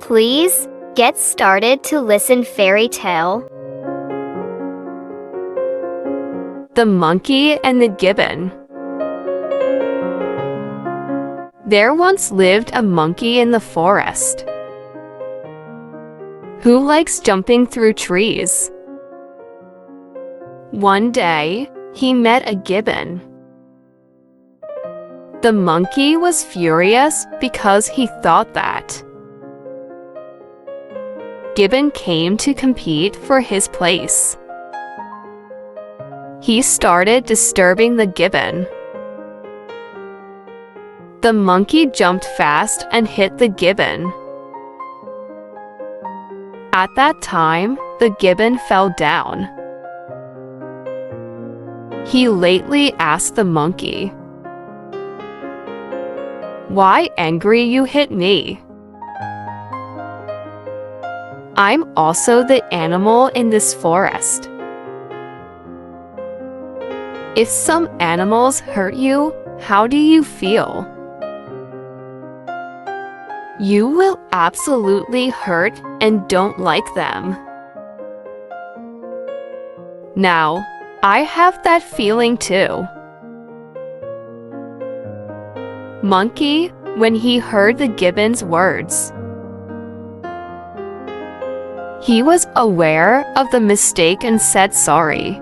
Please get started to listen fairy tale. The Monkey and the Gibbon. There once lived a monkey in the forest who likes jumping through trees. One day, he met a gibbon. The monkey was furious because he thought that Gibbon came to compete for his place. He started disturbing the gibbon. The monkey jumped fast and hit the gibbon. At that time, the gibbon fell down. He lately asked the monkey, "Why angry you hit me? I'm also the animal in this forest. If some animals hurt you, how do you feel?" You will absolutely hurt and don't like them. Now, I have that feeling too. Monkey, when he heard the gibbon's words, he was aware of the mistake and said sorry.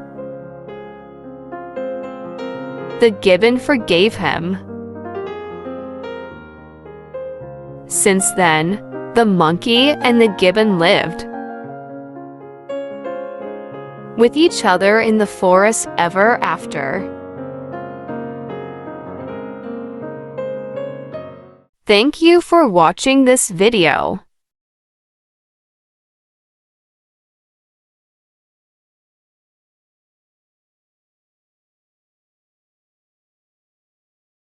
The gibbon forgave him. Since then, the monkey and the gibbon lived with each other in the forest ever after. Thank you for watching this video.